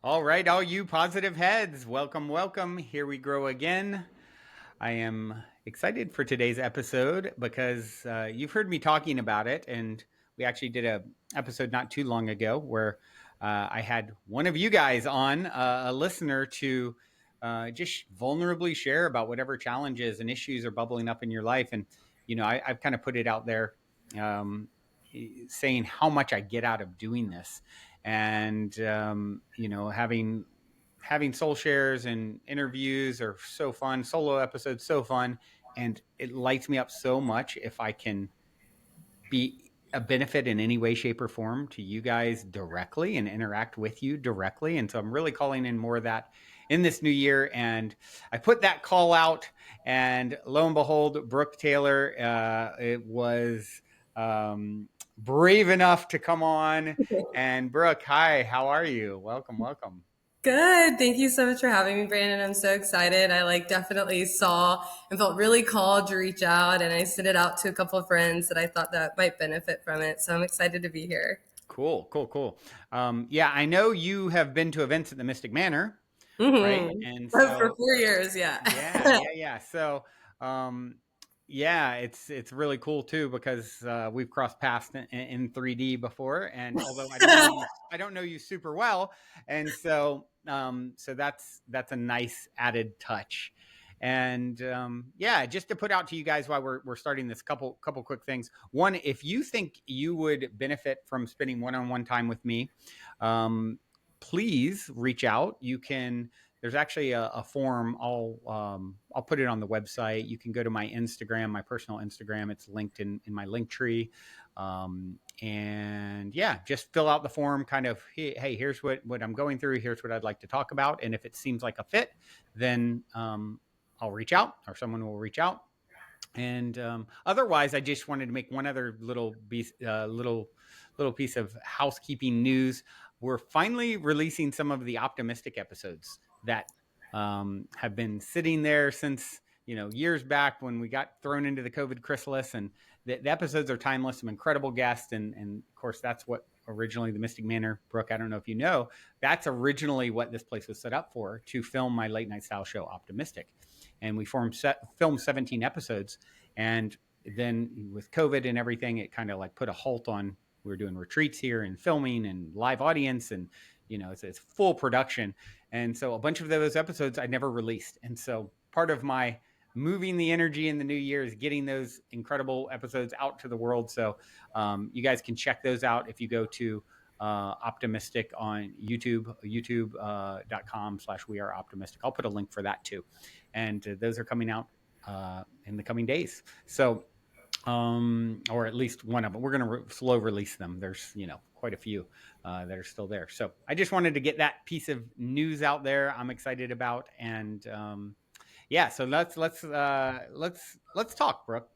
All right, all you positive heads, welcome, welcome. Here we grow again. I am excited for today's episode because you've heard me talking about it, and we actually did a episode not too long ago where I had one of you guys on, a listener, to just vulnerably share about whatever challenges and issues are bubbling up in your life. And I've kind of put it out there, um, saying how much I get out of doing this, and having soul shares and interviews are so fun. Solo episodes so fun, and it lights me up so much if I can be a benefit in any way, shape, or form to you guys directly and interact with you directly. And so I'm really calling in more of that in this new year. And I put that call out, and lo and behold, Brooke Taylor, it was brave enough to come on. And Brooke, hi, how are you? Welcome, welcome. Good. Thank you so much for having me, Brandon. I'm so excited. I definitely saw and felt really called to reach out, and I sent it out to a couple of friends that I thought that might benefit from it. So I'm excited to be here. Cool, cool, cool. Yeah, I know you have been to events at the Mystic Manor, right? Mm-hmm. And For so, 4 years, yeah. yeah. So, yeah, it's really cool too because we've crossed paths in 3D before, and although I don't know you super well, and so that's a nice added touch. And yeah, just to put out to you guys while we're starting this, couple quick things. One, if you think you would benefit from spending one-on-one time with me, um, please reach out. You can. There's actually a form. I'll put it on the website. You can go to my Instagram, my personal Instagram. It's linked in my link tree. And yeah, just fill out the form. Kind of, hey, here's what I'm going through. Here's what I'd like to talk about. And if it seems like a fit, then I'll reach out, or someone will reach out. And otherwise, I just wanted to make one other little piece of housekeeping news. We're finally releasing some of the Optimistic episodes that have been sitting there since years back when we got thrown into the COVID chrysalis. And the episodes are timeless, some incredible guests, and of course that's what originally the Mystic Manor, Brooke, I don't know if you know, that's originally what this place was set up for, to film my late night style show Optimistic. And we filmed 17 episodes, and then with COVID and everything, it kind of like put a halt on. We were doing retreats here and filming and live audience, and it's full production. And so a bunch of those episodes I never released. And so part of my moving the energy in the new year is getting those incredible episodes out to the world. So you guys can check those out if you go to Optimistic on youtube.com/we are optimistic. I'll put a link for that too. And those are coming out in the coming days. So, or at least one of them. We're going to slow release them. There's, quite a few that are still there. So I just wanted to get that piece of news out there. I'm excited about. And yeah, so let's talk, Brooke.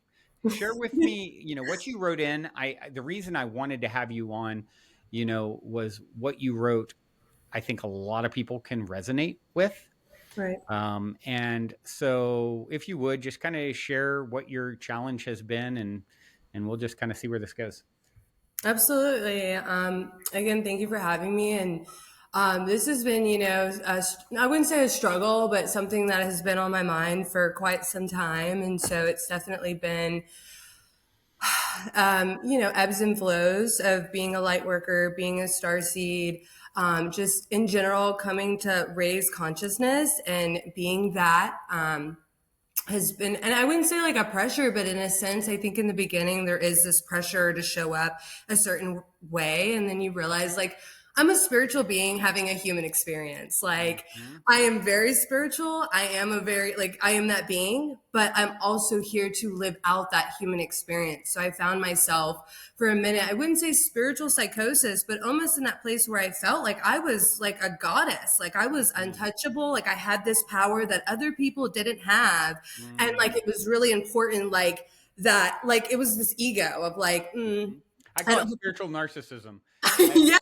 Share with me, what you wrote in. The reason I wanted to have you on, was what you wrote. I think a lot of people can resonate with. Right. And so if you would just kind of share what your challenge has been, and we'll just kind of see where this goes. Absolutely. Again, thank you for having me. And this has been, I wouldn't say a struggle, but something that has been on my mind for quite some time. And so it's definitely been ebbs and flows of being a light worker, being a starseed, just in general, coming to raise consciousness and being that, has been, and I wouldn't say like a pressure, but in a sense, I think in the beginning, there is this pressure to show up a certain way. And then you realize I'm a spiritual being having a human experience. I am very spiritual. I am I am that being, but I'm also here to live out that human experience. So I found myself for a minute, I wouldn't say spiritual psychosis, but almost in that place where I felt like I was like a goddess, like I was untouchable. Like I had this power that other people didn't have. And it was really important, it was this ego of I call it spiritual narcissism. yeah.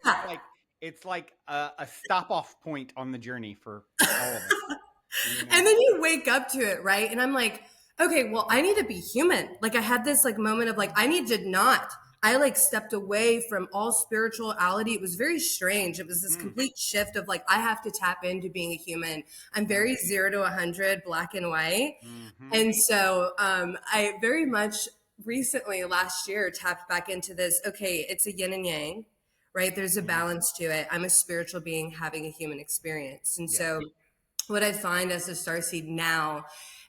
It's like a stop off point on the journey for all of us. And then you wake up to it, right? And I'm like, okay, well, I need to be human. I had this moment of I need to not I like stepped away from all spirituality. It was very strange. It was this Mm, complete shift of like, I have to tap into being a human. I'm right. very 0 to 100, black and white. Mm-hmm. And so I very much recently, last year, tapped back into this. Okay, it's a yin and yang, right? There's a Mm-hmm. balance to it. I'm a spiritual being having a human experience. And Yep. so what I find as a starseed now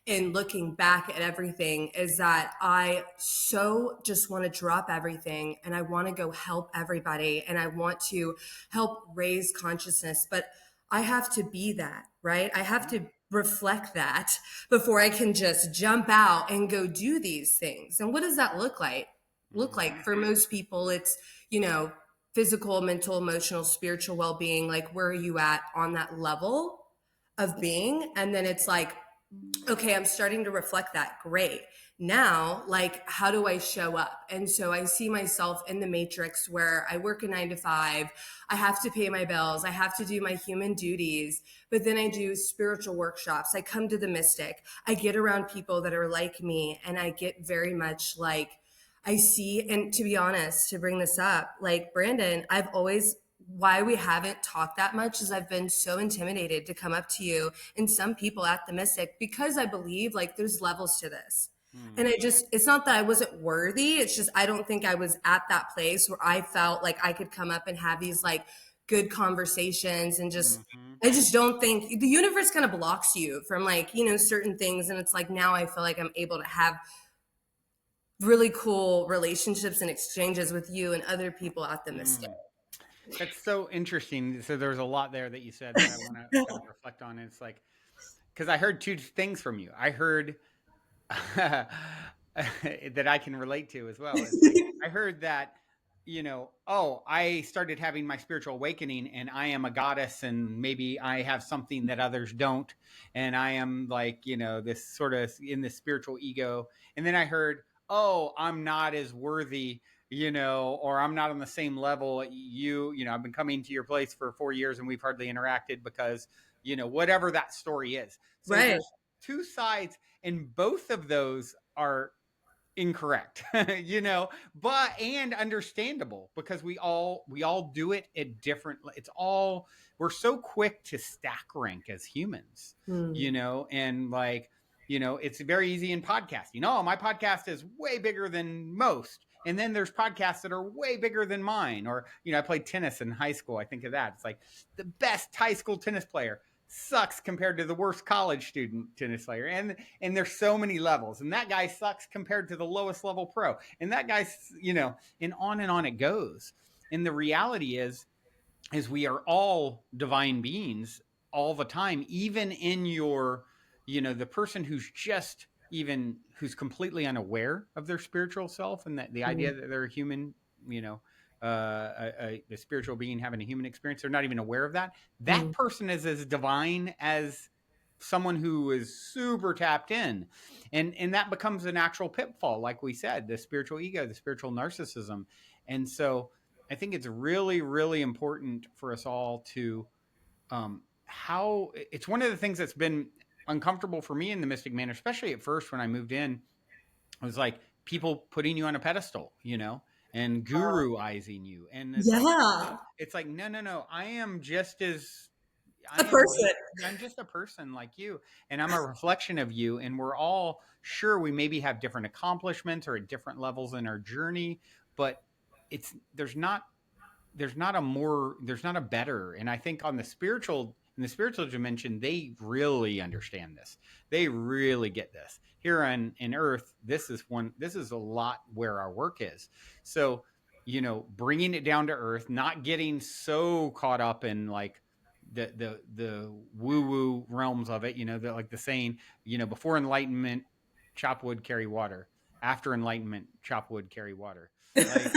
in looking back at everything is that I so just want to drop everything and I want to go help everybody and I want to help raise consciousness. But I have to be that, right? I have to reflect that before I can just jump out and go do these things. And what does that look like? Look like Mm-hmm. for most people, it's, you know, physical, mental, emotional, spiritual well-being. Like, where are you at on that level of being? And then it's like, okay, I'm starting to reflect that. Great. Now, like, how do I show up? And so I see myself in the matrix where I work a 9 to 5. I have to pay my bills. I have to do my human duties. But then I do spiritual workshops. I come to the mystic. I get around people that are like me. And I get very much like, I see, and to be honest, to bring this up, like Brandon, I've always, why we haven't talked that much is I've been so intimidated to come up to you and some people at the Mystic because I believe like there's levels to this. And Mm-hmm. I just, it's not that I wasn't worthy. It's just, I don't think I was at that place where I felt like I could come up and have these like good conversations and just, Mm-hmm. I just don't think the universe kind of blocks you from like, you know, certain things. And it's like now I feel like I'm able to have really cool relationships and exchanges with you and other people at the Mystic. Mm. That's so interesting. So there's a lot there that you said that I want to kind of reflect on. It's like, because I heard two things from you. I heard that I can relate to as well. It's like I heard that, oh, I started having my spiritual awakening and I am a goddess and maybe I have something that others don't. And I am like, this sort of in this spiritual ego. And then I heard, oh, I'm not as worthy, or I'm not on the same level I've been coming to your place for 4 years and we've hardly interacted because, whatever that story is. So Right. there's two sides, and both of those are incorrect, but and understandable because we all do it at different. It's all, we're so quick to stack rank as humans, Hmm. and like, it's very easy in podcasting. Oh, my podcast is way bigger than most, and then there's podcasts that are way bigger than mine. Or I played tennis in high school. I think of that. It's like the best high school tennis player sucks compared to the worst college student tennis player, and there's so many levels, and that guy sucks compared to the lowest level pro, and that guy's, and on it goes. And the reality is we are all divine beings all the time, even in your, the person who's just, even who's completely unaware of their spiritual self, and that the Hmm. idea that they're a human, a spiritual being having a human experience, they're not even aware of that. Hmm. That person is as divine as someone who is super tapped in, and that becomes a natural pitfall, like we said, the spiritual ego, the spiritual narcissism. And so I think it's really, really important for us all to, how it's one of the things that's been uncomfortable for me in the Mystic Manor, especially at first when I moved in. It was like people putting you on a pedestal, and guruizing you, and it's like, Yeah. it's like, no, no, no. I am just as I A am. person. I'm just a person like you, and I'm a reflection of you. And we're all, sure, we maybe have different accomplishments or at different levels in our journey, but it's there's not a better. And I think on the spiritual, in the spiritual dimension, they really understand this. They really get this. Here on in Earth, this is a lot where our work is. So, bringing it down to earth, not getting so caught up in like the woo woo realms of it. Like the saying, before enlightenment, chop wood, carry water. After enlightenment, chop wood, carry water. Like,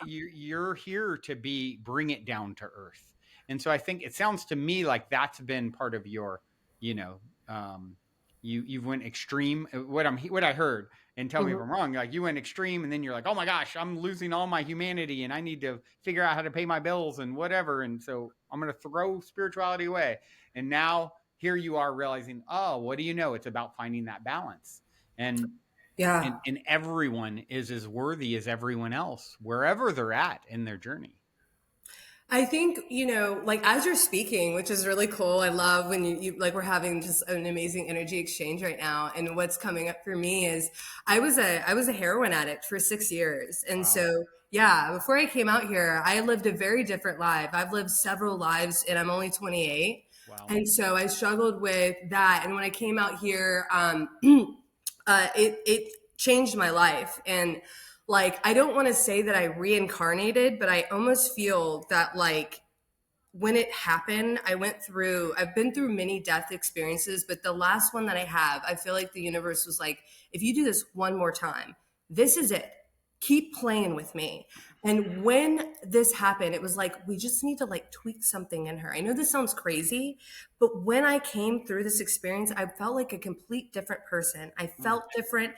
you're here to bring it down to earth. And so I think it sounds to me like that's been part of your, you know um you went extreme, what I heard, and tell me if Mhm. I'm wrong, like you went extreme and then you're like, oh my gosh, I'm losing all my humanity and I need to figure out how to pay my bills and whatever, and so I'm going to throw spirituality away. And now here you are realizing, oh, what do you know, it's about finding that balance. And Yeah. And everyone is as worthy as everyone else, wherever they're at in their journey. I think, like as you're speaking, which is really cool. I love when you like we're having just an amazing energy exchange right now. And what's coming up for me is I was a heroin addict for 6 years. And Wow. so yeah, before I came out here, I lived a very different life. I've lived several lives and I'm only 28. Wow. And so I struggled with that. And when I came out here, it changed my life. And like, I don't want to say that I reincarnated, but I almost feel that like when it happened, I've been through many death experiences, but the last one that I have, I feel like the universe was like, if you do this one more time, this is it. Keep playing with me. And when this happened, it was like, we just need to like tweak something in her. I know this sounds crazy, but when I came through this experience, I felt like a complete different person. I Mm, felt different.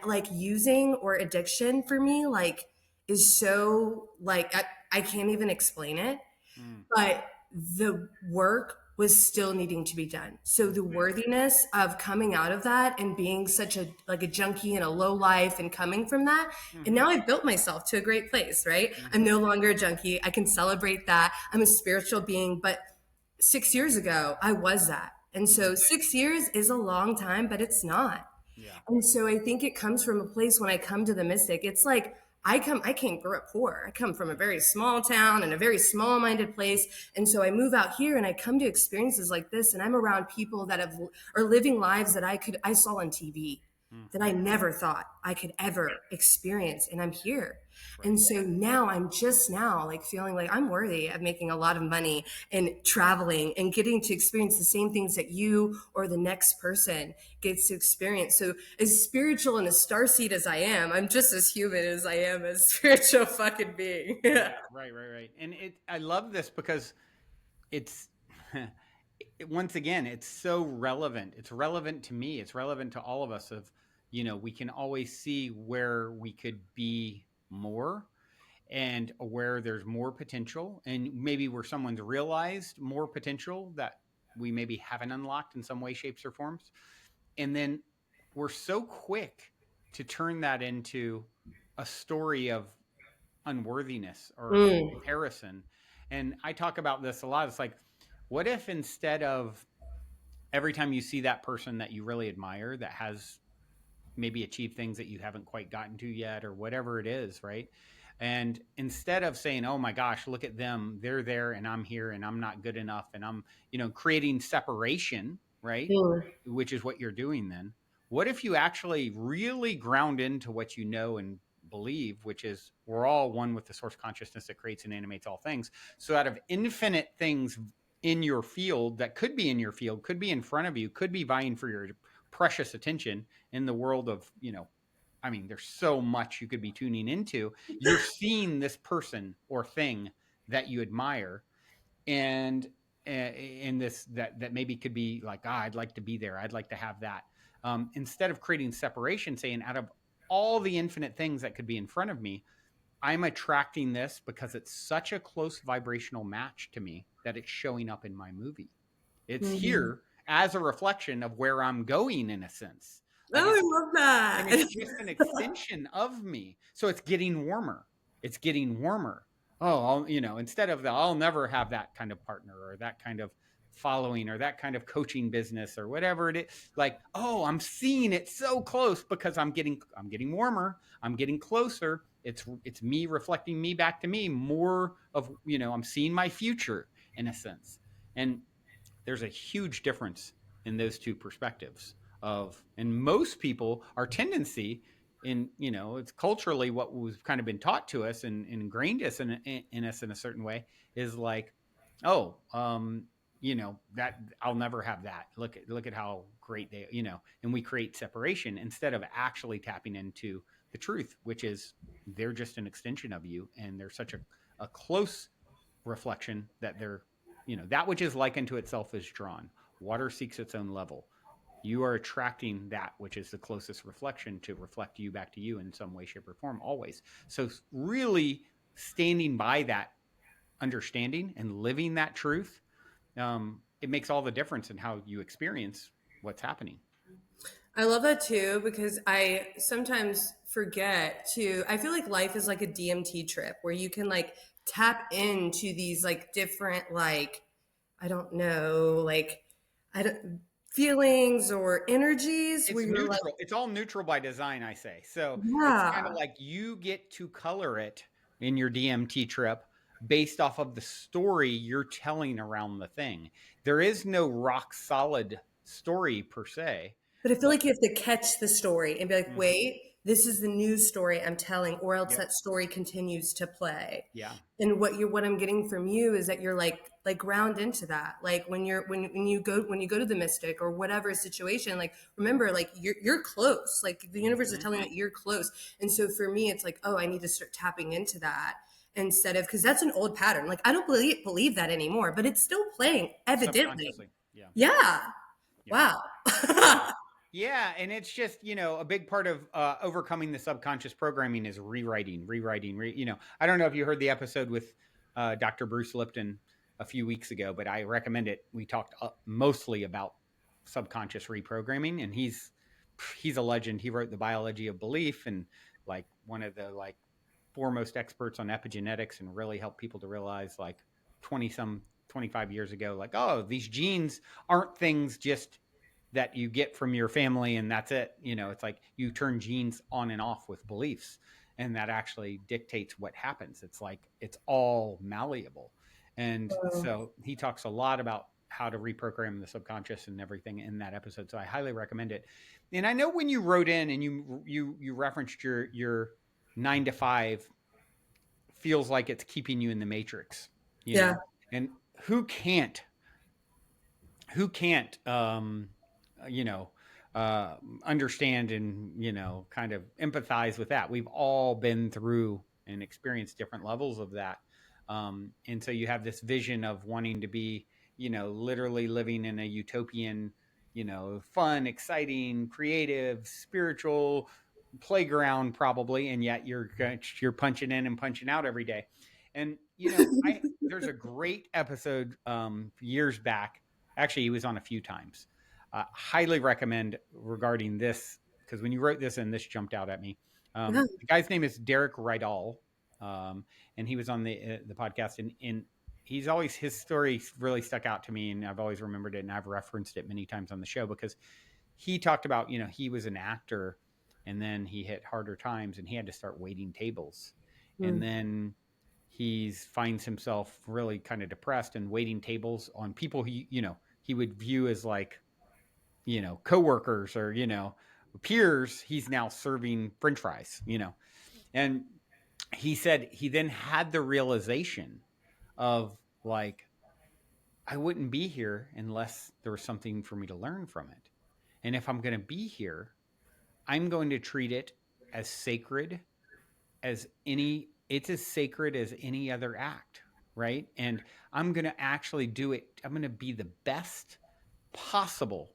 Like using or addiction for me, like, is so like, I can't even explain it, mm, but the work was still needing to be done. So the mhm, worthiness of coming out of that and being such a like a junkie and a low life and coming from that, and mhm, now I've built myself to a great place, right? I'm mhm, no longer a junkie. I can celebrate that. I'm a spiritual being, but 6 years ago I was that. And mhm. so 6 years is a long time, but it's not. Yeah. And so I think it comes from a place when I come to the Mystic, it's like I can't grow up poor. I come from a very small town and a very small minded place. And so I move out here and I come to experiences like this and I'm around people that are living lives that I saw on TV that Mhm. I never thought I could ever experience. And I'm here. Right. And so now I'm just now like feeling like I'm worthy of making a lot of money and traveling and getting to experience the same things that you or the next person gets to experience. So as spiritual and as starseed as I am, I'm just as human as I am a spiritual fucking being. Right. Right. Right. Right. And I love this because it's once again, it's so relevant. It's relevant to me. It's relevant to all of us. Of we can always see where we could be more, and where there's more potential, and maybe where someone's realized more potential that we maybe haven't unlocked in some way, shapes, or forms. And then we're so quick to turn that into a story of unworthiness or Mm, comparison. And I talk about this a lot. It's like, what if instead of every time you see that person that you really admire that has maybe achieved things that you haven't quite gotten to yet or whatever it is, right? And instead of saying, "Oh my gosh, look at them. They're there and I'm here and I'm not good enough," and I'm, creating separation, right? mm, Which is what you're doing then. What if you actually really ground into what you know and believe, which is we're all one with the source consciousness that creates and animates all things. So out of infinite things in your field that could be in your field, could be in front of you, could be vying for your precious attention in the world of, I mean, there's so much you could be tuning into. You're seeing this person or thing that you admire, and in this that maybe could be like, I'd like to be there. I'd like to have that. Instead of creating separation, saying out of all the infinite things that could be in front of me, I'm attracting this because it's such a close vibrational match to me that it's showing up in my movie. It's mm. here as a reflection of where I'm going in a sense. Like Oh, it's I love and that. it's just an extension of me. So it's getting warmer. It's getting warmer. Oh, instead of the I'll never have that kind of partner or that kind of following or that kind of coaching business or whatever it is, like, oh, I'm seeing it so close because I'm getting warmer. I'm getting closer. It's me reflecting me back to me more of, I'm seeing my future in a sense. And there's a huge difference in those two perspectives of, and most people, our tendency in, it's culturally what was kind of been taught to us and ingrained us in us in a certain way is like, oh, that I'll never have that. Look at how great they, and we create separation instead of actually tapping into the truth, which is they're just an extension of you, and they're such a close reflection that they're, that which is likened to itself is drawn. Water seeks its own level. You are attracting that which is the closest reflection to reflect you back to you in some way, shape, or form, always. So, really standing by that understanding and living that truth, it makes all the difference in how you experience what's happening. I love that too because I sometimes forget to. I feel like life is like a DMT trip where you can like tap into these like different like I don't know like I don't feelings or energies where It's you're like neutral. It's all neutral by design, I say. So it's kind of yeah. like you get to color it in your DMT trip based off of the story you're telling around the thing. There is no rock solid story per se, But I feel but like you have to catch the story and be like, mhm, wait, this is the new story I'm telling, or else yep, that story continues to play. yeah, And what I'm getting from you is that you're like ground into that. Like when you go to the mystic or whatever situation, like remember, like you're close. Like the universe is hmm telling you that you're close. And so for me, it's like, oh, I need to start tapping into that instead of because that's an old pattern. Like I don't believe that anymore, but it's still playing, evidently. subconsciously, yeah, Yeah. yeah. Wow. Yeah. Yeah, and it's just, a big part of overcoming the subconscious programming is rewriting. I don't know if you heard the episode with Dr. Bruce Lipton a few weeks ago, but I recommend it. We talked mostly about subconscious reprogramming, and he's a legend. He wrote The Biology of Belief, and like one of the like foremost experts on epigenetics, and really helped people to realize like 25 years ago, like, oh, these genes aren't things just that you get from your family and that's it. It's like you turn genes on and off with beliefs, and that actually dictates what happens. It's like it's all malleable. And so he talks a lot about how to reprogram the subconscious and everything in that episode. So I highly recommend it. And I know when you wrote in and you referenced your 9 to 5 feels like it's keeping you in the matrix, you Yeah. know, and who can't who can't you know understand and kind of empathize with that. We've all been through and experienced different levels of that, and so you have this vision of wanting to be literally living in a utopian, fun, exciting, creative, spiritual playground probably, and yet you're punching in and punching out every day. And I there's a great episode years back. Actually, he was on a few times. Highly recommend regarding this, because when you wrote this and this jumped out at me. Yeah. The guy's name is Derek Rydall, and he was on the podcast, and he's always his story really stuck out to me, and I've always remembered it, and I've referenced it many times on the show because he talked about he was an actor, and then he hit harder times, and he had to start waiting tables, and Mm. then he finds himself really kind of depressed and waiting tables on people he would view as like coworkers or peers. He's now serving french fries, and he said he then had the realization of like, I wouldn't be here unless there was something for me to learn from it, and if I'm going to be here, I'm going to treat it as sacred as any it's as sacred as any other act, right? And I'm going to actually do it. I'm going to be the best possible,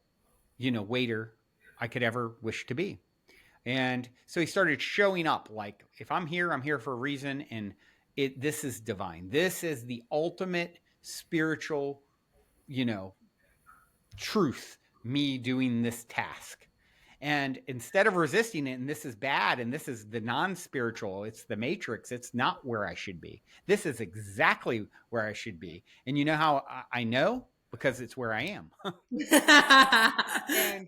waiter I could ever wish to be. And so he started showing up like, if I'm here for a reason, and this is divine. This is the ultimate spiritual, you know, truth, me doing this task. And instead of resisting it, and this is bad, and this is the non spiritual, it's the matrix, it's not where I should be. This is exactly where I should be. And you know how I know? Because it's where I am. And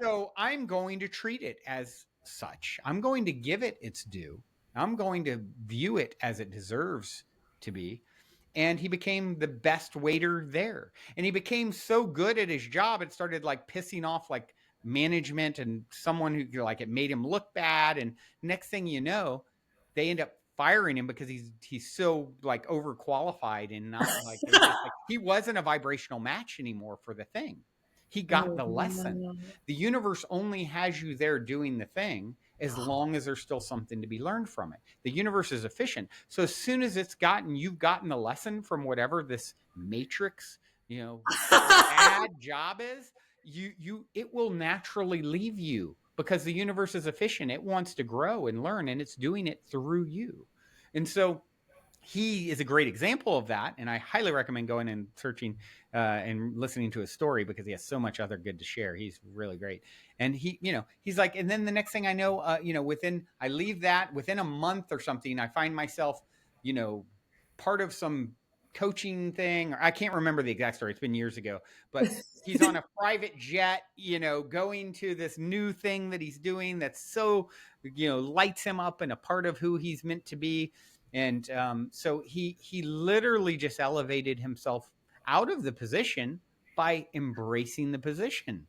so I'm going to treat it as such. I'm going to give it its due. I'm going to view it as it deserves to be. And he became the best waiter there. And he became so good at his job, it started like pissing off like management and someone who like it made him look bad. And next thing you know, they end up firing him because he's so like overqualified, and not like they're just like he wasn't a vibrational match anymore for the thing. He got Oh, the lesson. wow. The universe only has you there doing the thing as long as there's still something to be learned from it. The universe is efficient. So as soon as you've gotten the lesson from whatever this matrix, bad job is, it will naturally leave you because the universe is efficient. It wants to grow and learn, and it's doing it through you. And so he is a great example of that, and I highly recommend going and searching and listening to his story, because he has so much other good to share. He's really great. And he's like, and then the next thing I know, within, I leave that, within a month or something, I find myself, part of some coaching thing, or I can't remember the exact story. It's been years ago, but he's on a private jet, going to this new thing that he's doing that's so, lights him up and a part of who he's meant to be. And so he literally just elevated himself out of the position by embracing the position,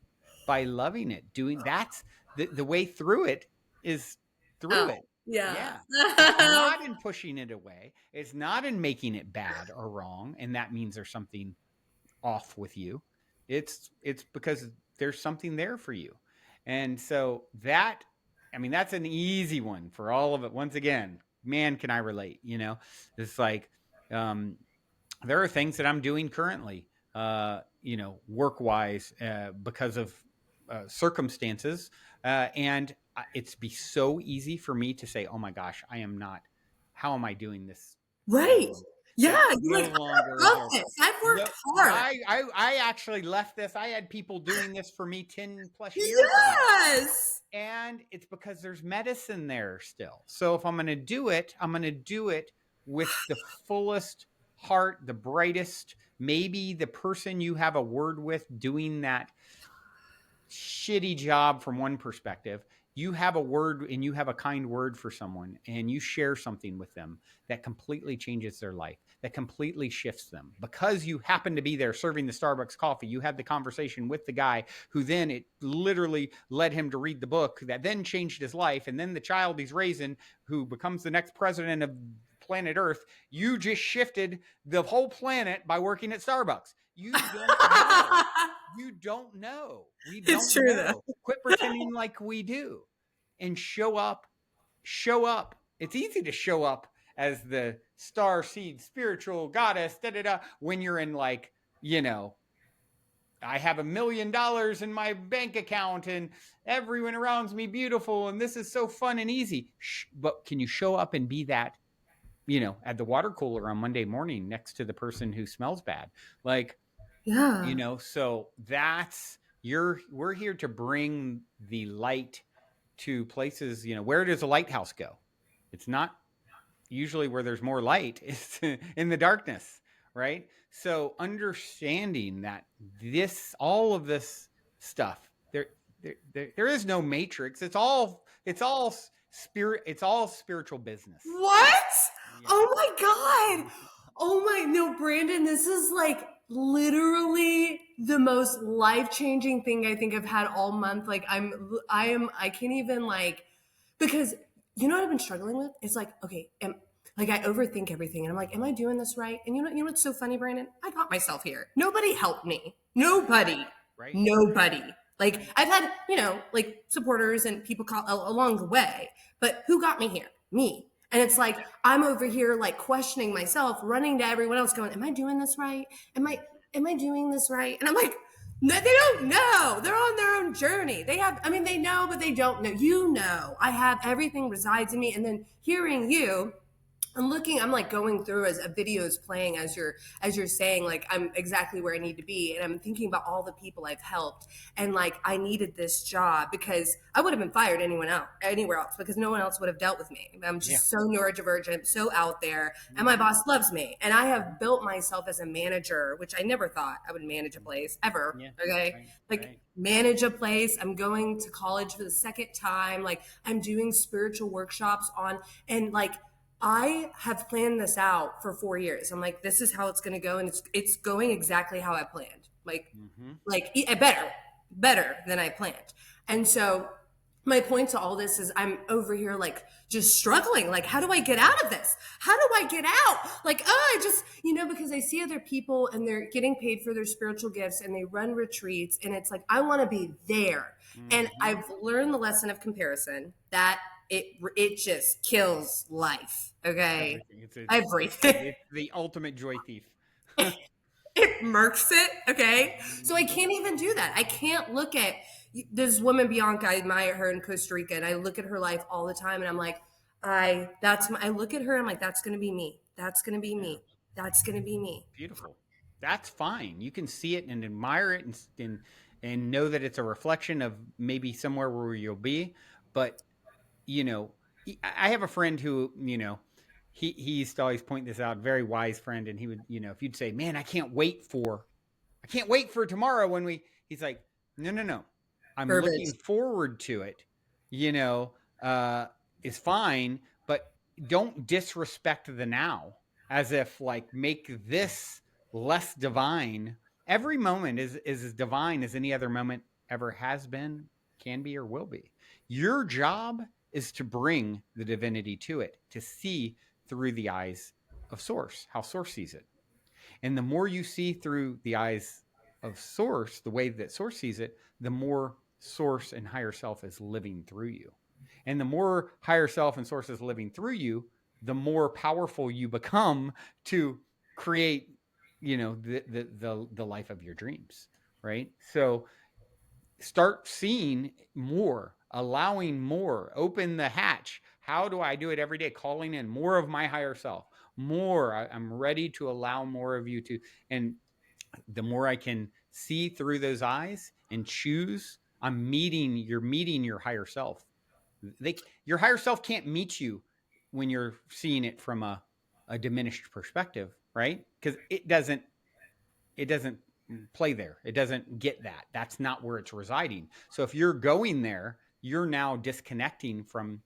by loving it, doing, that's the way through it, is through Oh, it. yeah. Yeah. It's not in pushing it away. It's not in making it bad or wrong. And that means there's something off with you. It's because there's something there for you. And so that, I mean, that's an easy one for all of it. Once again, man, can I relate? It's like, um, there are things that I'm doing currently, work wise, because of circumstances. And it's be so easy for me to say, oh my gosh, I am not, how am I doing this Right. again? Yeah. That You're no like, longer I is love there. this. I've No, worked hard. I actually left this. I had people doing this for me 10 plus years ago. Yes. And it's because there's medicine there still. So if I'm going to do it, I'm going to do it with the fullest heart, the brightest, maybe the person you have a word with doing that shitty job from one perspective. You have a word and you have a kind word for someone, and you share something with them that completely changes their life, that completely shifts them, because you happen to be there serving the Starbucks coffee. You had the conversation with the guy who then, it literally led him to read the book that then changed his life. And then the child he's raising, who becomes the next president of planet Earth. You just shifted the whole planet by working at Starbucks. You don't know. You don't know. We It's don't true though. know. Quit pretending like we do, and show up. Show up. It's easy to show up as the star seed spiritual goddess, da da da, when you're in, like, I have $1 million in my bank account and everyone around me beautiful and this is so fun and easy. But can you show up and be that, at the water cooler on Monday morning next to the person who smells bad? Like, Yeah. so that's, we're here to bring the light to places. Where does a lighthouse go? It's not usually where there's more light. It's in the darkness, right? So understanding that all of this stuff, there is no matrix. It's all spirit. It's all spiritual business. What? Yeah. Oh my God. Oh my, no, Brandon, this is like literally the most life-changing thing I think I've had all month. Like I can't even, like, because you know what I've been struggling with? It's like, okay, like I overthink everything and I'm like, am I doing this right? And you know what's so funny, Brandon? I got myself here. Nobody helped me. Nobody. Right. Nobody. Like Right. I've had, like supporters and people along the way, but who got me here? Me. And it's like I'm over here like questioning myself, running to everyone else, going, "Am I doing this right? Am I doing this right?" And I'm like, "No, they don't know. They're on their own journey. They know, but they don't know. I have everything resides in me." And then hearing you, I'm like going through as a video is playing as you're saying, like I'm exactly where I need to be. And I'm thinking about all the people I've helped. And like I needed this job because I would have been fired anywhere else because no one else would have dealt with me. I'm Yeah. just so neurodivergent, so out there. And my boss loves me. And I have built myself as a manager, which I never thought I would manage a place ever. Yeah. Okay. Right. Like Right. manage a place. I'm going to college for the second time. Like I'm doing spiritual workshops and like I have planned this out for 4 years. I'm like, this is how it's going to go, and it's going exactly how I planned. Mm-hmm. Like better than I planned. And so, my point to all this is, I'm over here like just struggling. Like, how do I get out of this? How do I get out? Like, I just because I see other people and they're getting paid for their spiritual gifts and they run retreats, and it's like I want to be there. And Mm-hmm. I've learned the lesson of comparison that it just kills life. Okay. Everything. Everything. It's the ultimate joy thief. It murks it. Okay. So I can't even do that. I can't look at this woman, Bianca. I admire her in Costa Rica, and I look at her life all the time, and I'm like, I look at her, and I'm like, that's going to be me. That's going to be Yeah. me. That's going to be me. Beautiful. That's fine. You can see it and admire it and know that it's a reflection of maybe somewhere where you'll be. But you know, I have a friend who, he used to always point this out, very wise friend, and he would, if you'd say, "Man, I can't wait for tomorrow when we," he's like, "No, no, no. I'm Verbiage. looking forward to it." You know, is fine, but don't disrespect the now as if like make this less divine. Every moment is as divine as any other moment ever has been, can be, or will be. Your job is to bring the divinity to it, to see through the eyes of Source, how Source sees it. And the more you see through the eyes of Source, the way that Source sees it, the more Source and higher self is living through you. And the more higher self and Source is living through you, the more powerful you become to create, the life of your dreams. Right. So start seeing more, allowing more, open the hatch. How do I do it every day? Calling in more of my higher self, more. I'm ready to allow more of you to. And the more I can see through those eyes and choose, you're meeting your higher self. Your higher self can't meet you when you're seeing it from a diminished perspective, right? Because it doesn't play there. It doesn't get that. That's not where it's residing. So if you're going there, you're now disconnecting from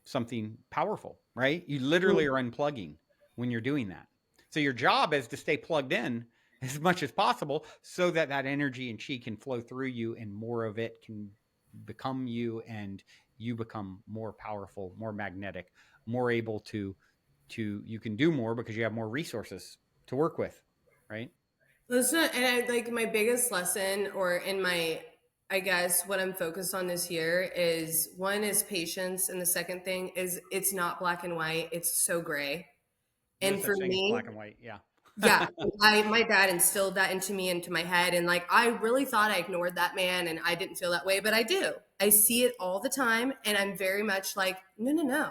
something powerful, right? You literally are unplugging when you're doing that. So your job is to stay plugged in as much as possible so that that energy and chi can flow through you and more of it can become you and you become more powerful, more magnetic, more able to you can do more because you have more resources to work with, right? Listen, and I like my biggest lesson, or in my, I guess, what I'm focused on this year is one is patience, and the second thing is it's not black and white, it's so gray. No And for such thing as black me, and white. Yeah. yeah, I my dad instilled that into me, into my head, and like I really thought I ignored that man and I didn't feel that way, but I do. I see it all the time, and I'm very much like, no, no, no.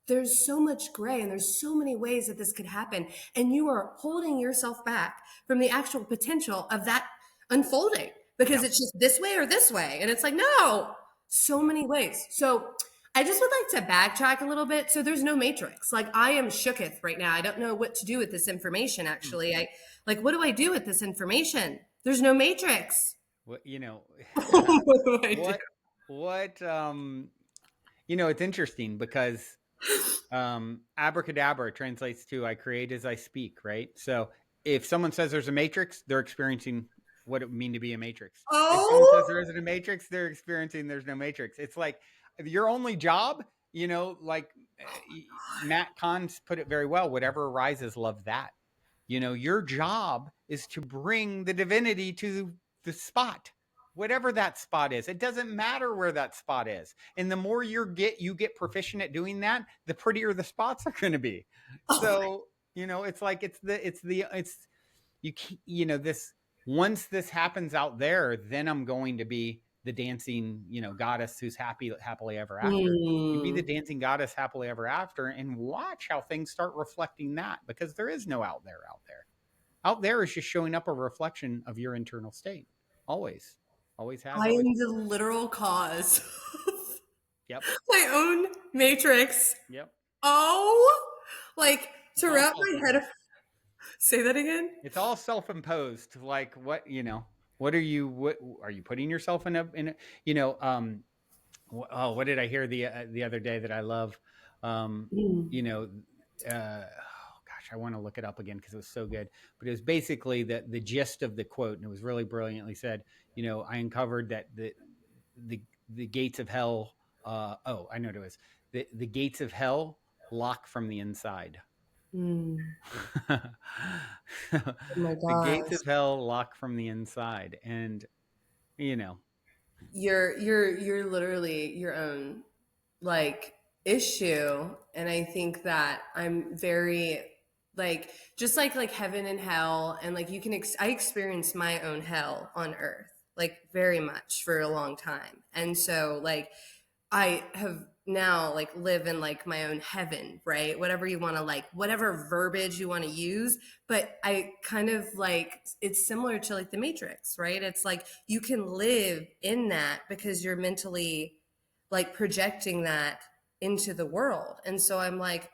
There's so much gray, and there's so many ways that this could happen, and you are holding yourself back from the actual potential of that unfolding because Yeah. it's just this way or this way, and it's like no, so many ways. So I just would like to backtrack a little bit. So there's no matrix. Like I am shooketh right now. I don't know what to do with this information actually. I like what do I do with this information? There's no matrix. What What do I do? what what it's interesting because abracadabra translates to I create as I speak, right? So if someone says there's a matrix, they're experiencing what it would mean to be a matrix. If someone says Oh, there isn't a matrix, they're experiencing there's no matrix. It's like your only job, like Matt Kahn's put it very well, whatever arises, love that. Your job is to bring the divinity to the spot, whatever that spot is. It doesn't matter where that spot is. And the more you get proficient at doing that, the prettier the spots are going to be. oh, So, it's like it's you this once this happens out there, then I'm going to be the dancing, goddess who's happily ever after. You be the hmm. dancing goddess happily ever after and watch how things start reflecting that because there is no out there out there. Out there is just showing up a reflection of your internal state. Always. Always has, I always. am the literal cause of Yep. my own matrix. Yep. Oh, like It's to all wrap my head. self-imposed. Say that again. It's all self-imposed. Like what are you putting yourself in a, what did I hear the other day that I love? You know, oh gosh, I want to look it up again because it was so good. But it was basically the gist of the quote, and it was really brilliantly said. I uncovered that the gates of hell. I know what it was. The gates of hell lock from the inside. Mm. Oh my The gates gosh. of hell lock from the inside, and you know, You're literally your own like issue, and I think that I'm very like just like heaven and hell, and like you can I experienced my own hell on earth like very much for a long time, and so like I have now like live in like my own heaven, right? Whatever you want to like, whatever verbiage you want to use. But I kind of like, it's similar to like the Matrix, right? It's like you can live in that because you're mentally like projecting that into the world. And so I'm like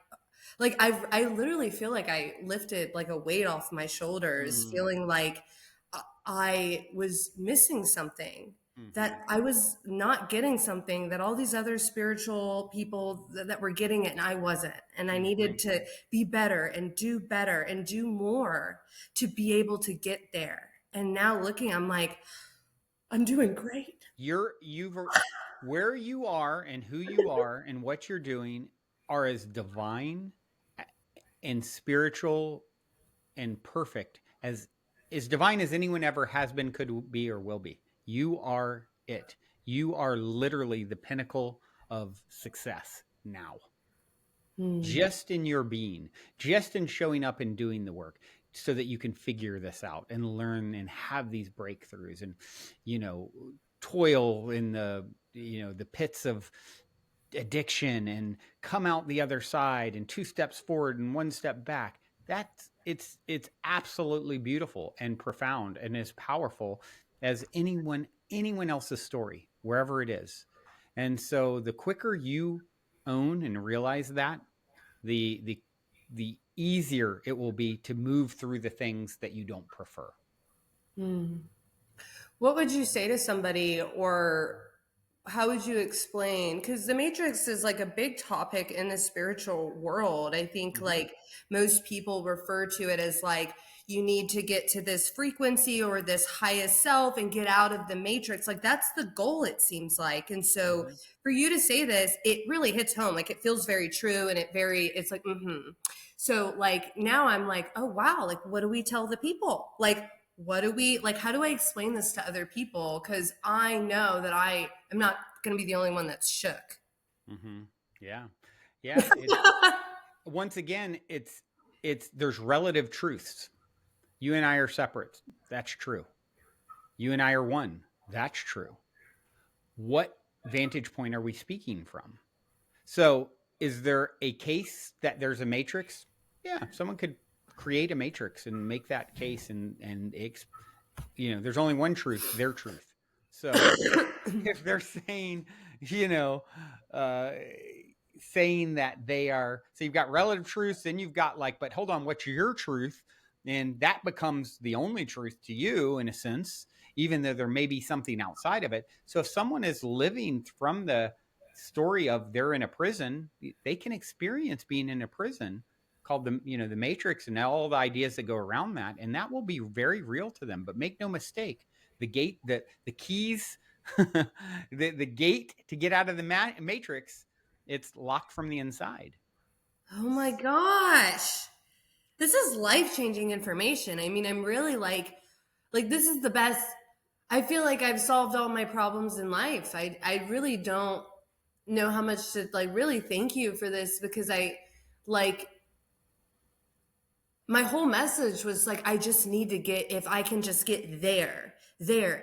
I literally feel like I lifted like a weight off my shoulders, Mm, feeling like I was missing something, mm-hmm, that I was not getting something that all these other spiritual people that were getting it and I wasn't. And I mm-hmm. needed to be better and do more to be able to get there. And now looking, I'm like, I'm doing great. You've where you are and who you are and what you're doing are as divine and spiritual and perfect as divine as anyone ever has been, could be, or will be. You are it. You are literally the pinnacle of success now, Hmm. just in your being, just in showing up and doing the work, so that you can figure this out and learn and have these breakthroughs and, you know, toil in the, you know, the pits of addiction and come out the other side and two steps forward and one step back. That's it's absolutely beautiful and profound and as powerful as anyone else's story, wherever it is. And so the quicker you own and realize that, the the the easier it will be to move through the things that you don't prefer. Hmm. What would you say to somebody, or how would you explain? Because the Matrix is like a big topic in the spiritual world. I think Mm-hmm. like most people refer to it as like you need to get to this frequency or this highest self and get out of the Matrix. Like that's the goal, it seems like. And so Mm-hmm. for you to say this, it really hits home. Like it feels very true and it's like, mm-hmm. So like now I'm like, oh wow, like what do we tell the people? Like what do we like how do I explain this to other people, because I know that I am not going to be the only one that's shook. Mm-hmm. Yeah, yeah. Once again, it's there's relative truths. You and I are separate. That's true. You and I are one. That's true. What vantage point are we speaking from? So, is there a case that there's a matrix? Yeah, someone could create a matrix and make that case, and you know, there's only one truth, their truth. So if they're saying, you know, uh, saying that they are, so you've got relative truths, then you've got like, but hold on, what's your truth? And that becomes the only truth to you in a sense, even though there may be something outside of it. So if someone is living from the story of they're in a prison, they can experience being in a prison called the, you know, the matrix and all the ideas that go around that, and that will be very real to them. But make no mistake, the gate, the keys, the gate to get out of the matrix, it's locked from the inside. Oh my gosh, this is life-changing information. I mean, I'm really like this is the best. I feel like I've solved all my problems in life. I really don't know how much to like really thank you for this, because I like my whole message was like I just need to get, if I can just get there,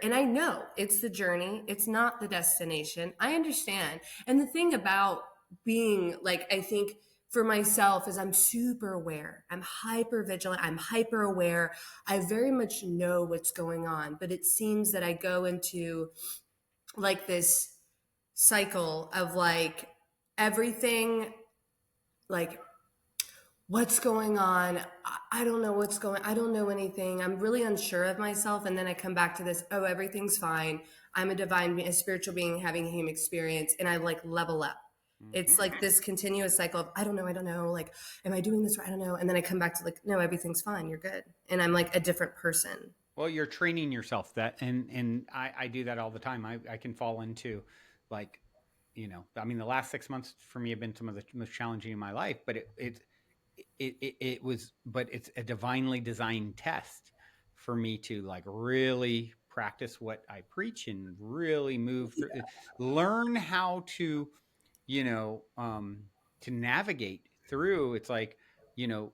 and I know it's the journey, it's not the destination, I understand. And the thing about being like, I think for myself is I'm super aware, I'm hyper vigilant, I'm hyper aware, I very much know what's going on, but it seems that I go into like this cycle of like everything, like what's going on. I don't know what's going, I don't know anything, I'm really unsure of myself, and then I come back to this, oh everything's fine, I'm a divine a spiritual being having a human experience, and I like level up. It's Mm-hmm. like this continuous cycle of I don't know, like am I doing this right, I don't know, and then I come back to like no, everything's fine, you're good, and I'm like a different person. Well, you're training yourself that, and I do that all the time. I can fall into, like, you know, I mean, the last 6 months for me have been some of the most challenging in my life, but it was, but it's a divinely designed test for me to like really practice what I preach and really move through, learn how to, you know, to navigate through. It's like, you know,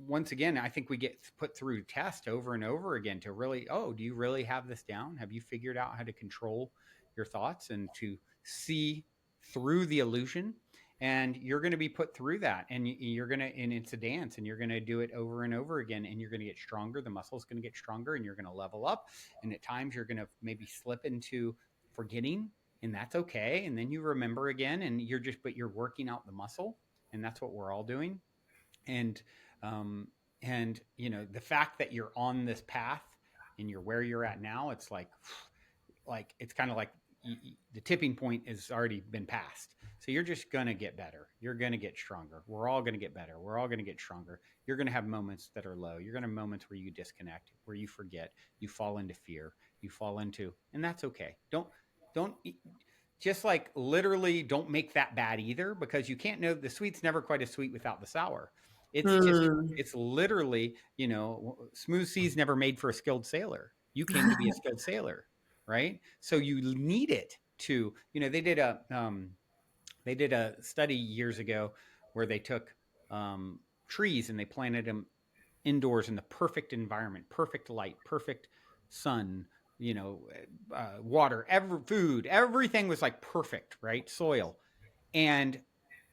once again, I think we get put through test over and over again to really, oh, do you really have this down? Have you figured out how to control your thoughts and to see through the illusion, and you're going to be put through that, and you're going to, and it's a dance, and you're going to do it over and over again, and you're going to get stronger. The muscle's going to get stronger, and you're going to level up. And at times you're going to maybe slip into forgetting, and that's okay. And then you remember again, and but you're working out the muscle, and that's what we're all doing. And um the fact that you're on this path and you're where you're at now, it's like it's kind of like the tipping point has already been passed. So you're just going to get better. You're going to get stronger. We're all going to get better. We're all going to get stronger. You're going to have moments that are low. You're going to have moments where you disconnect, where you forget, you fall into fear, you fall into, and that's okay. Don't just like literally don't make that bad either, because you can't know the sweet's never quite as sweet without the sour. It's just, Hmm. it's literally, smooth seas never made for a skilled sailor. You came to be a skilled sailor, right? So you need it to, they did a study years ago where they took trees and they planted them indoors in the perfect environment, perfect light, perfect sun, water, food, everything was like perfect, right? Soil. And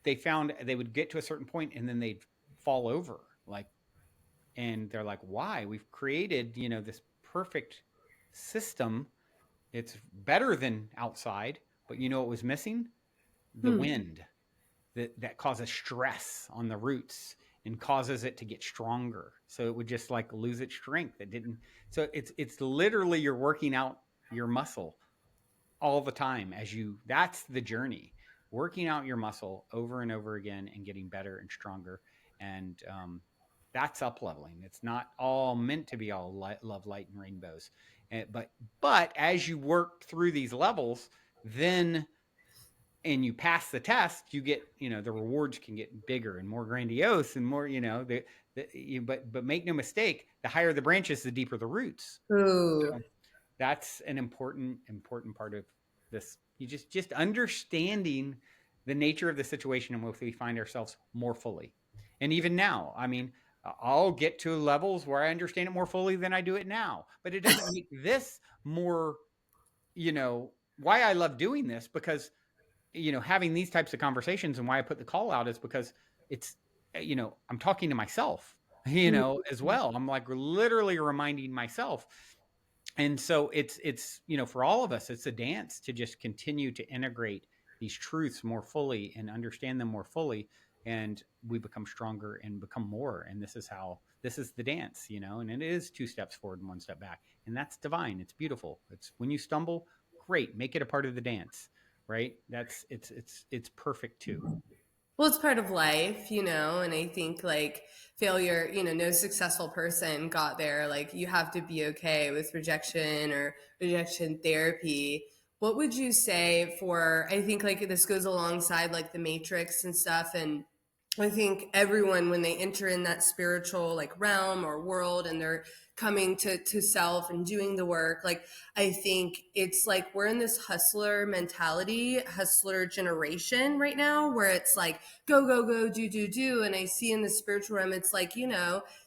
they found they would get to a certain point and then they'd fall over, like, and they're like, why? We've created, this perfect system. It's better than outside, but you know what was missing? The Hmm. wind that causes stress on the roots and causes it to get stronger. So it would just like lose its strength. It didn't. So it's literally you're working out your muscle all the time as you. That's the journey. Working out your muscle over and over again and getting better and stronger. And that's up leveling. It's not all meant to be all love, light, and rainbows. But as you work through these levels, then and you pass the test, you get, the rewards can get bigger and more grandiose and more, but make no mistake, the higher the branches, the deeper the roots. Ooh. So that's an important part of this. You just understanding the nature of the situation in which we find ourselves more fully. And even now, I mean, I'll get to levels where I understand it more fully than I do it now, but it doesn't make this more, why I love doing this, because having these types of conversations, and why I put the call out is because it's, I'm talking to myself, as well. I'm like literally reminding myself. And so it's, for all of us, it's a dance to just continue to integrate these truths more fully and understand them more fully. And we become stronger and become more. And this is the dance, and it is 2 steps forward and 1 step back. And that's divine. It's beautiful. It's when you stumble, great, make it a part of the dance, right? It's perfect too. Well, it's part of life, and I think like failure, no successful person got there. Like you have to be okay with rejection or rejection therapy. What would you say for, I think like this goes alongside like the matrix and stuff. And I think everyone, when they enter in that spiritual like realm or world and they're coming to self and doing the work, like I think it's like we're in this hustler mentality, hustler generation right now, where it's like go, go, go, do, do, do. And I see in the spiritual realm, it's like,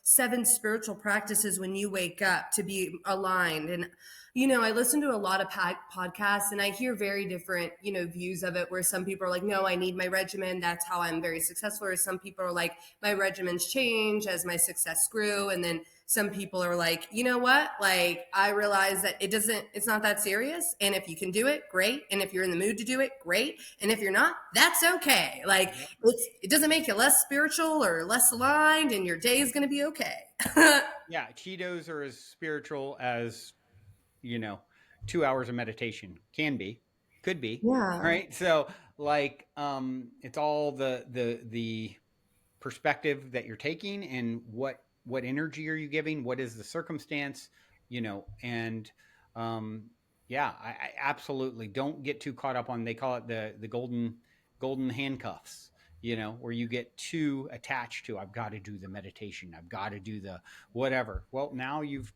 7 spiritual practices when you wake up to be aligned. And I listen to a lot of podcasts and I hear very different, views of it, where some people are like, no, I need my regimen. That's how I'm very successful. Or some people are like, my regimens change as my success grew. And then some people are like, you know what? Like, I realize that it's not that serious. And if you can do it, great. And if you're in the mood to do it, great. And if you're not, that's okay. Like, Yep. it doesn't make you less spiritual or less aligned, and your day is going to be okay. Yeah, Cheetos are as spiritual as, you know 2 hours of meditation can be, could be, Yeah. right? So like it's all the perspective that you're taking, and what energy are you giving, what is the circumstance, and um yeah, I absolutely don't get too caught up on, they call it the golden handcuffs, where you get too attached to, I've got to do the meditation, I've got to do the whatever. Well, now you've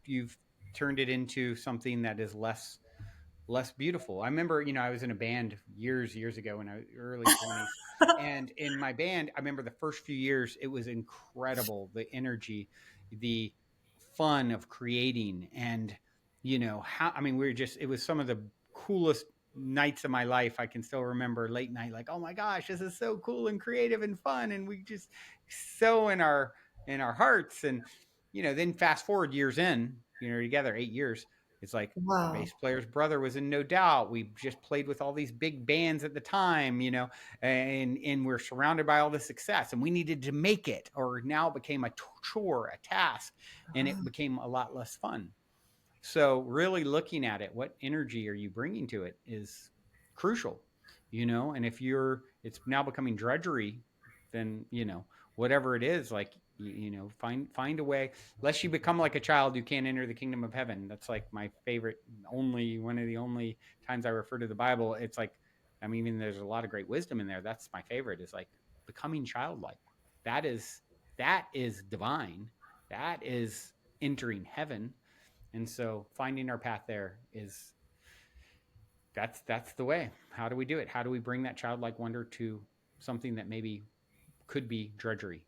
turned it into something that is less beautiful. I remember, I was in a band years ago in my early 20s. And in my band, I remember the first few years, it was incredible. The energy, the fun of creating, and, how, I mean, we were just, it was some of the coolest nights of my life. I can still remember late night, like, oh my gosh, this is so cool and creative and fun, and we just so in our hearts. And then fast forward years in, together 8 years. It's like our Wow. bass player's brother was in No Doubt. We just played with all these big bands at the time, and we're surrounded by all this success, and we needed to make it, or now it became a chore, a task, and it became a lot less fun. So really looking at it, what energy are you bringing to it is crucial, and if it's now becoming drudgery, then, whatever it is, like, find a way, lest you become like a child who can't enter the kingdom of heaven. That's like my favorite, only one of the only times I refer to the Bible. It's like, I mean, even there's a lot of great wisdom in there. That's my favorite, is like becoming childlike. That is divine. That is entering heaven. And so finding our path there is that's the way. How do we do it? How do we bring that childlike wonder to something that maybe could be drudgery?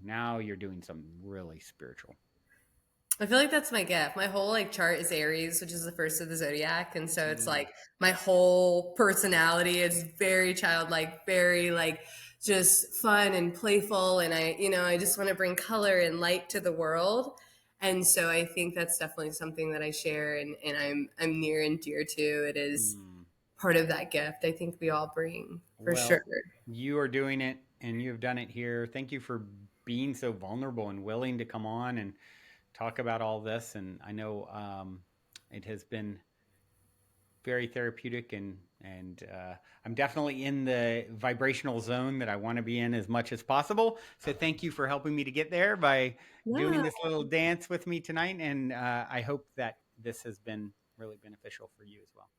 Now you're doing something really spiritual. I feel like that's my gift. My whole like chart is Aries, which is the first of the zodiac, and so it's Mm, like my whole personality is very childlike, very like just fun and playful, and I just want to bring color and light to the world. And so I think that's definitely something that I share, and I'm near and dear to. It is mm. part of that gift I think we all bring for sure. Well, you are doing it, and you have done it here. Thank you for being so vulnerable and willing to come on and talk about all this. And I know it has been very therapeutic, and I'm definitely in the vibrational zone that I want to be in as much as possible. So thank you for helping me to get there by doing Yeah. this little dance with me tonight, and I hope that this has been really beneficial for you as well.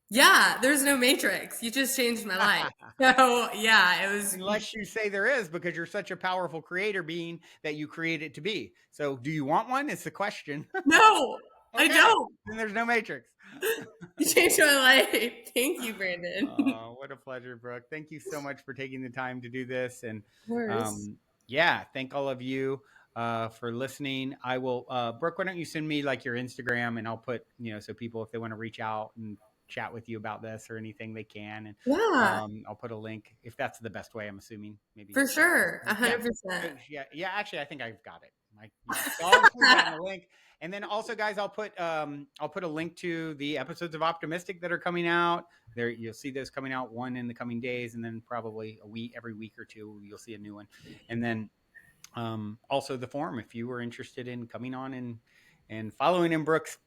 Yeah, there's no matrix. You just changed my life. So yeah, it was. Unless you say there is, because you're such a powerful creator being that you create it to be. So do you want one? It's the question. No, I Okay, don't. then there's no matrix. You changed my life. Thank you, Brandon. Oh, what a pleasure, Brooke. Thank you so much for taking the time to do this. And Of course. yeah, thank all of you for listening. I will, Brooke, why don't you send me like your Instagram, and I'll put, so people, if they want to reach out and chat with you about this or anything, they can. And Yeah, I'll put a link, if that's the best way, I'm assuming. Maybe. for sure. Yeah. 100%. Yeah. Yeah. Actually, I think I've got it. So I'll include that in the link. And then also, guys, I'll put a link to the episodes of Optimystic that are coming out. There, you'll see those coming out, one in the coming days, and then probably every week or two, you'll see a new one. And then also the forum, if you were interested in coming on and following in Brooke's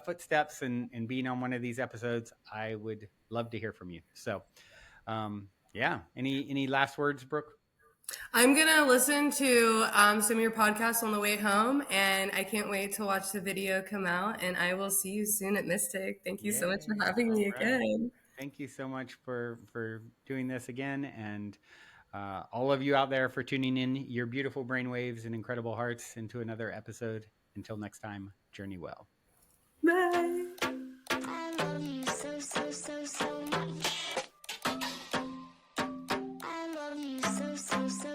footsteps and being on one of these episodes, I would love to hear from you. So, yeah. Any last words, Brooke? I'm going to listen to some of your podcasts on the way home, and I can't wait to watch the video come out. And I will see you soon at Mystic. Thank you so much for Yeah. having All me right. again. Thank you so much for doing this again, and all of you out there for tuning in your beautiful brainwaves and incredible hearts into another episode. Until next time, journey well. Bye. I love you so, so, so, so much. I love you so, so, so